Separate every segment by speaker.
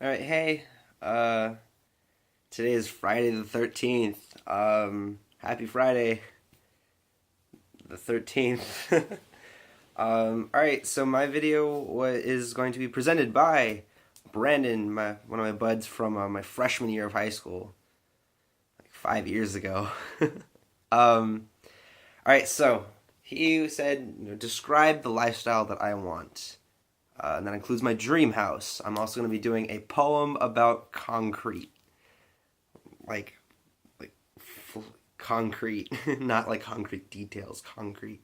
Speaker 1: All right, hey. Uh, Today is Friday the 13th. Happy Friday the 13th. All right, so my video is going to be presented by Brandon, one of my buds from my freshman year of high school, like 5 years ago. um, all right, so he said, describe the lifestyle that I want. And that includes my dream house. I'm also going to be doing a poem about concrete. Like like concrete, not like concrete details, concrete.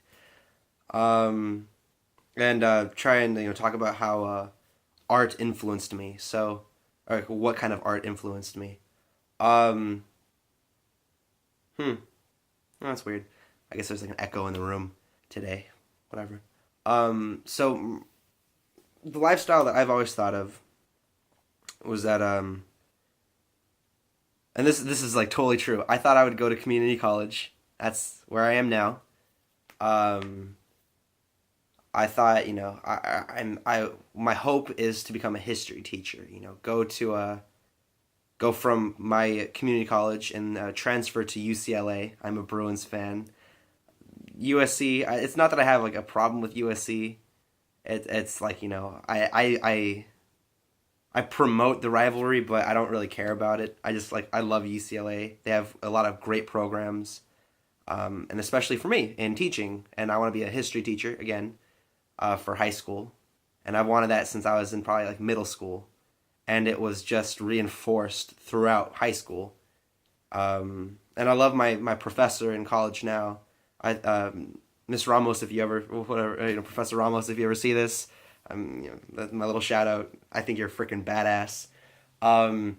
Speaker 1: Um, and try and talk about how art influenced me. So, or like, what kind of art influenced me? Um, hmm, oh, that's weird. I guess there's like an echo in the room today. Whatever. So the lifestyle that I've always thought of was that and this is like totally true. I thought I would go to community college. That's where I am now. Um, I thought, I my hope is to become a history teacher. Go from my community college and transfer to UCLA. I'm a Bruins fan. USC. It's not that I have like a problem with USC. It's like I promote the rivalry, but I don't really care about it. I love UCLA. They have a lot of great programs, and especially for me in teaching. And I want to be a history teacher again for high school, and I've wanted that since I was in probably like middle school, and it was just reinforced throughout high school. And I love my professor in college now. Miss Ramos, if you ever whatever Professor Ramos, if you ever see this, that's my little shout out. I think you're freaking badass. Um,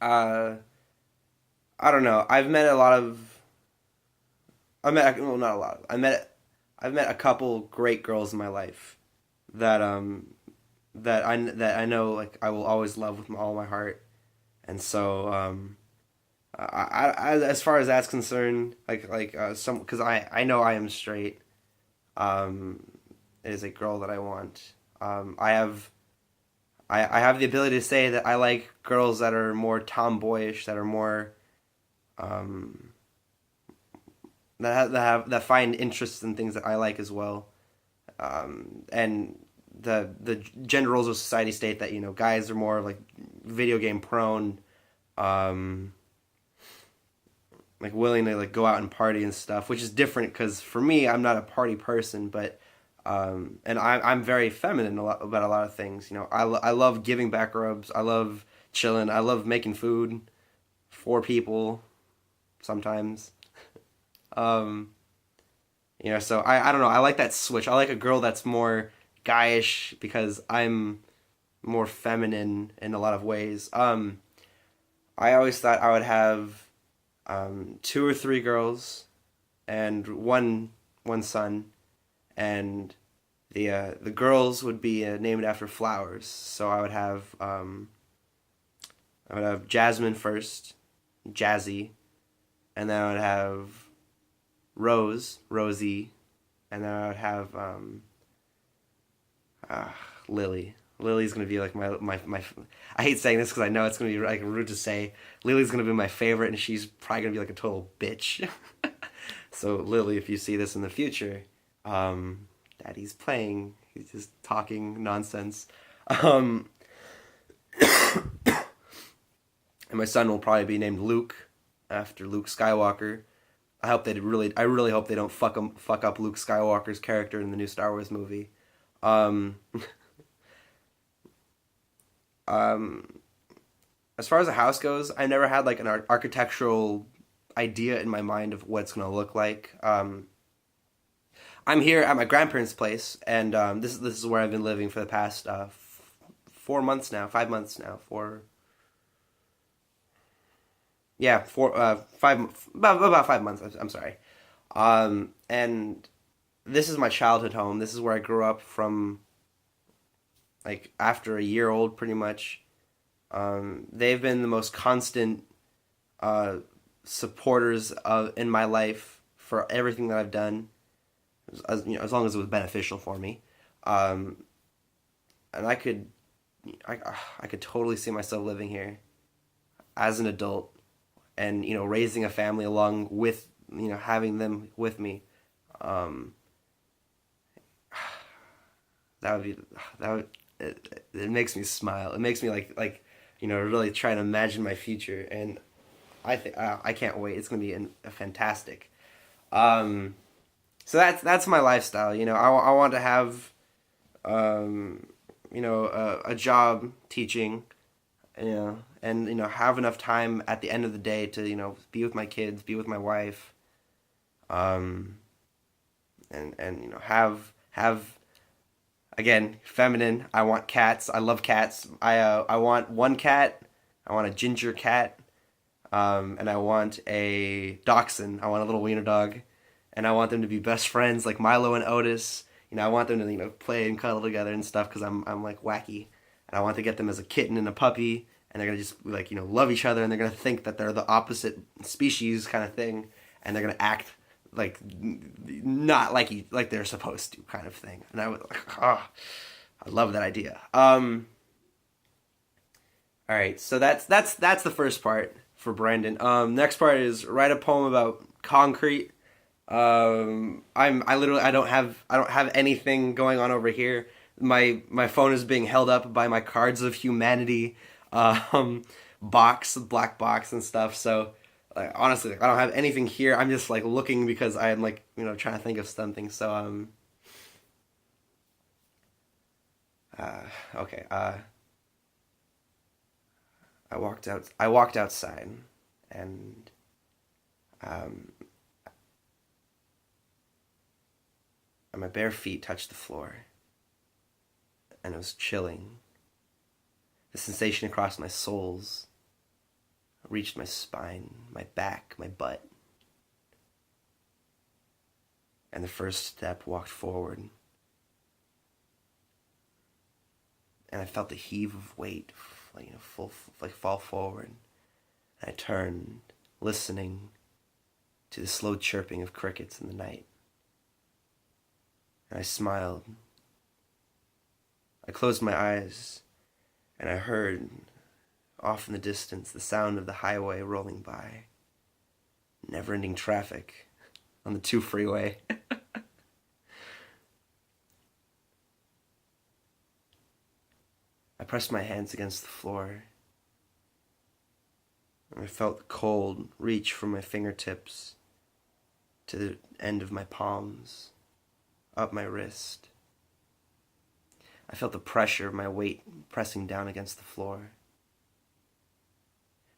Speaker 1: uh, I don't know. Well, not a lot. I've met a couple great girls in my life that that I know like I will always love with all my heart. And so as far as that's concerned, some because I know I am straight. Um, is a girl that I want. I have the ability to say that I like girls that are more tomboyish, that are more um, that find interests in things that I like as well. And the gender roles of society state that guys are more like video game prone, um, like willing to like go out and party and stuff, which is different because for me I'm not a party person, but and I'm very feminine about a lot of things. I love giving back rubs. I love chilling. I love making food for people sometimes. Um, so I don't know. I like that switch. I like a girl that's more guyish because I'm more feminine in a lot of ways. I always thought I would have two or three girls and one son, and the girls would be named after flowers. So I would have Jasmine first, Jazzy, and then I would have Rose, Rosie, and then I would have uh, Lily. Lily's gonna be like my. I hate saying this because I know it's gonna be like rude to say. Lily's gonna be my favorite, and she's probably gonna be like a total bitch. So Lily, if you see this in the future, Daddy's playing. He's just talking nonsense. Um, and my son will probably be named Luke after Luke Skywalker. I really hope they don't fuck up Luke Skywalker's character in the new Star Wars movie. Um, um, as far as a house goes, I never had like an architectural idea in my mind of what it's gonna look like. I'm here at my grandparents' place, and this is where I've been living for the past 4 months now, 5 months now, four 5 months. I'm sorry. And this is my childhood home. This is where I grew up from. Like after a year old, pretty much. They've been the most constant uh, supporters of in my life for everything that I've done, as long as it was beneficial for me. Um, and I could I I could totally see myself living here as an adult, and raising a family along with having them with me. Um, that would be that would it makes me smile. It makes me really try to imagine my future, and I think I can't wait. It's gonna be a fantastic. Um, so that's my lifestyle. I want to have um, a job teaching, and have enough time at the end of the day to be with my kids, be with my wife, um, and have again feminine. I want cats. I love cats. I want one cat. I want a ginger cat, and I want a dachshund. I want a little wiener dog, and I want them to be best friends like Milo and Otis. I want them to play and cuddle together and stuff because I'm like wacky, and I want to get them as a kitten and a puppy, and they're gonna just love each other, and they're gonna think that they're the opposite species kind of thing, and they're gonna act like not like they're supposed to kind of thing. And I would I love that idea. All right, so that's the first part for Brandon. Next part is write a poem about concrete. I don't have anything going on over here. My phone is being held up by my Cards of Humanity black box and stuff. So honestly, I don't have anything here. I'm just looking because I'm trying to think of something. So okay. I walked outside, and um and my bare feet touched the floor, and it was chilling. The sensation across my soles reached my spine, my back, my butt. And the first step walked forward, and I felt the heave of weight, fall forward. And I turned, listening to the slow chirping of crickets in the night. And I smiled. I closed my eyes, and I heard, off in the distance, the sound of the highway rolling by. Never-ending traffic on the 2 freeway. I pressed my hands against the floor, and I felt the cold reach from my fingertips to the end of my palms, up my wrist. I felt the pressure of my weight pressing down against the floor.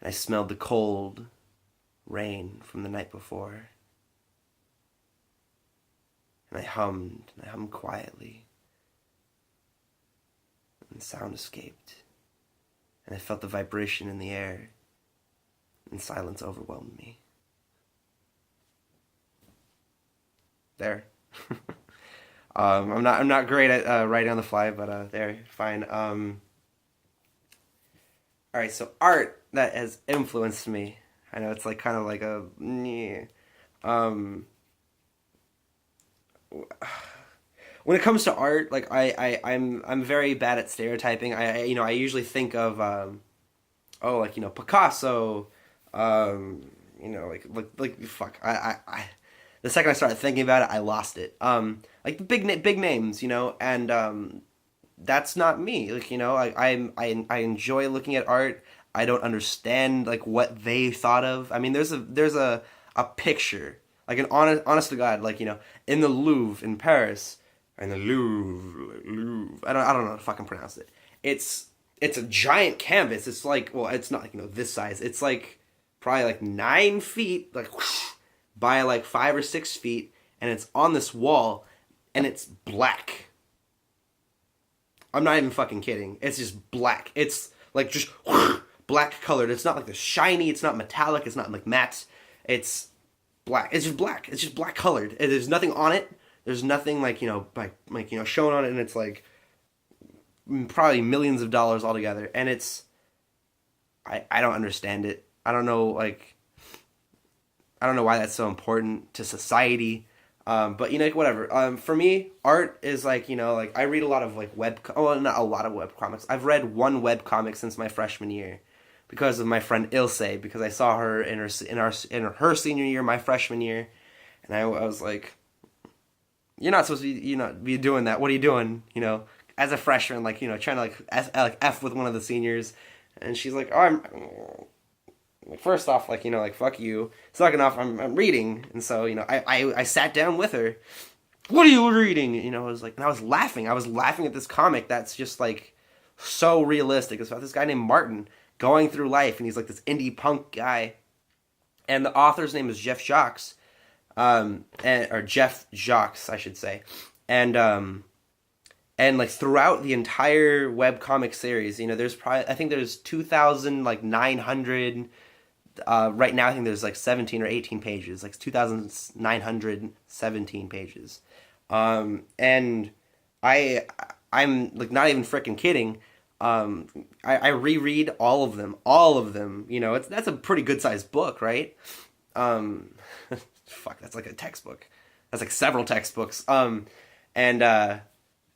Speaker 1: And I smelled the cold rain from the night before. And I hummed quietly. And the sound escaped. And I felt the vibration in the air. And silence overwhelmed me. There. I'm not great at writing on the fly, but there, fine. All right, so art that has influenced me. I know it's kind of like a. When it comes to art, I'm very bad at stereotyping. I usually think of Picasso, fuck. The second I started thinking about it, I lost it. The big names, and that's not me. I enjoy looking at art. I don't understand what they thought of. I mean, there's a picture, an honest to God, in the Louvre in Paris, in the Louvre. I don't know how to fucking pronounce it. It's a giant canvas. It's it's not this size. It's probably 9 feet, whoosh, by 5 or 6 feet, and it's on this wall, and it's black. I'm not even fucking kidding. It's just black. It's just black colored. It's not shiny. It's not metallic. It's not matte. It's black. It's just black. It's just black colored. There's nothing on it. There's nothing shown on it, and it's probably millions of dollars altogether. And I don't understand it. I don't know I don't know why that's so important to society. But you know, like, whatever. For me, art is like, you know, like I read a lot of like oh, not a lot of web comics. I've read one web comic since my freshman year, because of my friend Ilse. Because I saw her in her senior year, my freshman year, and I was like, you're not supposed to be, be doing that. What are you doing? You know, as a freshman, like, you know, trying to like F with one of the seniors, and she's like, oh, I'm like, first off, like, you know, like, fuck you. Second off, I'm reading. And so, you know, I sat down with her. What are you reading? You know, I was like, and I was laughing. I was laughing at this comic that's just like so realistic. It's about this guy named Martin going through life, and he's like this indie punk guy. And the author's name is Jeff Jacques, or Jeff Jacques, I should say. And like throughout the entire web comic series, you know, there's probably, I think there's 2,900. Right now, I think there's like 17 or 18 pages, like 2,917 pages. And I'm like not even freaking kidding. I reread all of them. You know, that's a pretty good sized book, right? Fuck, that's like a textbook. That's like several textbooks. And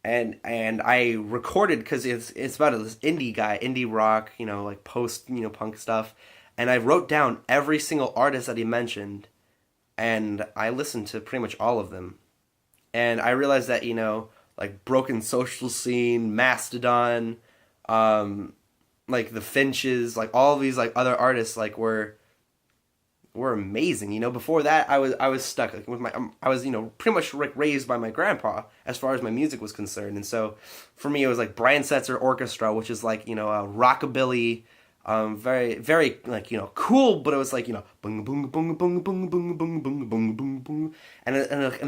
Speaker 1: I recorded, because it's about this indie guy, indie rock, you know, like post, you know, punk stuff. And I wrote down every single artist that he mentioned, and I listened to pretty much all of them. And I realized that, you know, like Broken Social Scene, Mastodon, like the Finches, like all of these like other artists like were amazing. You know, before that I was stuck like with my I was, you know, pretty much like raised by my grandpa as far as my music was concerned. And so for me it was like Brian Setzer Orchestra, which is like, you know, a rockabilly, very, very, like, you know, cool, but it was like, you know, boom, boom, boom, boom, boom, boom, boom, boom, boom, boom, boom, and like,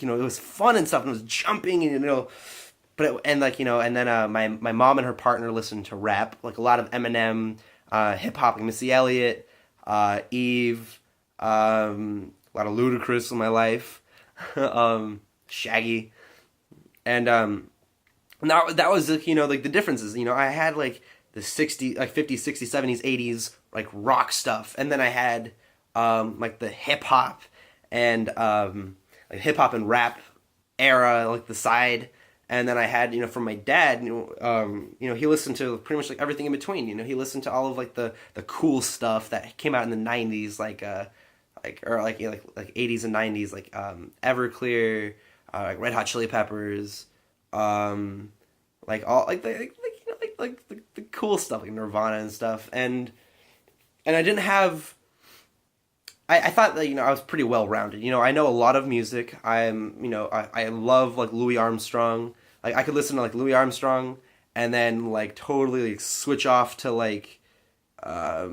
Speaker 1: you know, it was fun and stuff, and it was jumping, and, you know, and like, you know, and then my mom and her partner listened to rap, like a lot of Eminem, hip hop, like Missy Elliott, Eve, a lot of Ludacris in my life, Shaggy, and that was, you know, like the differences. You know, I had like the 60s, like 50s, 60s, 70s, 80s, like rock stuff. And then I had like the hip hop and like hip hop and rap era, like the side. And then I had, you know, from my dad, you know, he listened to pretty much like everything in between. You know, he listened to all of like the cool stuff that came out in the 90s, like 80s and 90s, like Everclear, like Red Hot Chili Peppers, like all like you know, like the cool stuff, like Nirvana and stuff. And I didn't have, I thought that, you know, I was pretty well rounded. You know, I know a lot of music. You know, I love like Louis Armstrong. Like I could listen to like Louis Armstrong and then like totally like switch off to like I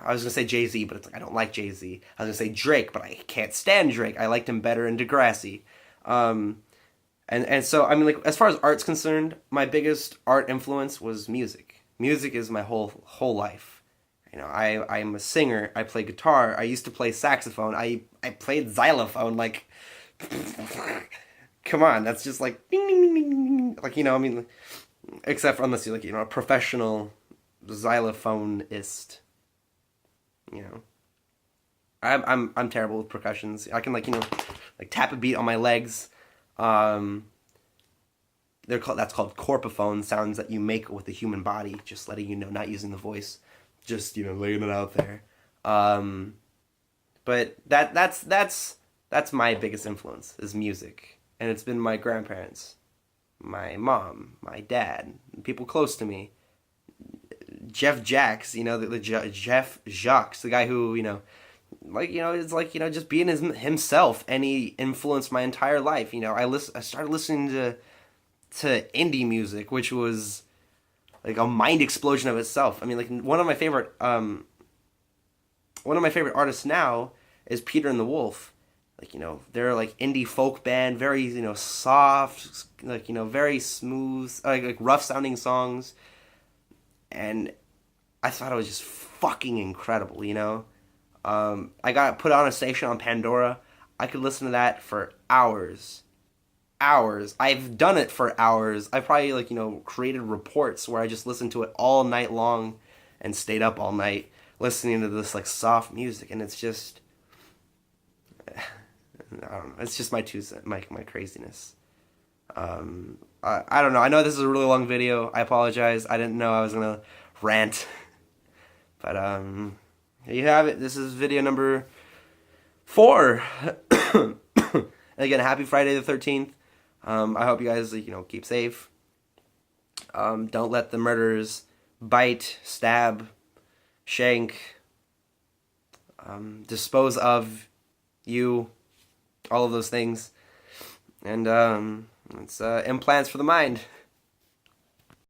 Speaker 1: was gonna say Jay-Z, but it's like I don't like Jay-Z. I was gonna say Drake, but I can't stand Drake. I liked him better in Degrassi. And so I mean, like, as far as art's concerned, my biggest art influence was music. Music is my whole life. You know, I'm a singer. I play guitar. I used to play saxophone. I played xylophone. Like, come on, that's just like ding, ding, ding, ding, ding. Like, you know, I mean, except for unless you're like, you know, a professional xylophonist. You know, I'm terrible with percussions. I can, like, you know, like tap a beat on my legs. That's called corpophone, sounds that you make with the human body, just letting you know, not using the voice, just, you know, laying it out there. But that's my biggest influence is music, and it's been my grandparents, my mom, my dad, people close to me. Jeff Jacques, you know, Jeff Jacques, the guy who, you know, like, you know, it's like, you know, just being himself, and he influenced my entire life. You know, I started listening to indie music, which was like a mind explosion of itself. I mean, like, one of my favorite artists now is Peter and the Wolf. Like, you know, they're like indie folk band, very, you know, soft, like, you know, very smooth, like rough sounding songs. And I thought it was just fucking incredible, you know? I got put on a station on Pandora. I could listen to that for hours. I've done it for hours. I probably, like, you know, created reports where I just listened to it all night long and stayed up all night listening to this, like, soft music. And it's just, I don't know. It's just my my craziness. I don't know. I know this is a really long video. I apologize. I didn't know I was gonna rant, but here you have it. This is video number 4. And again, happy Friday the 13th. I hope you guys keep safe. Don't let the murderers bite, stab, shank, dispose of you, all of those things. And it's implants for the mind.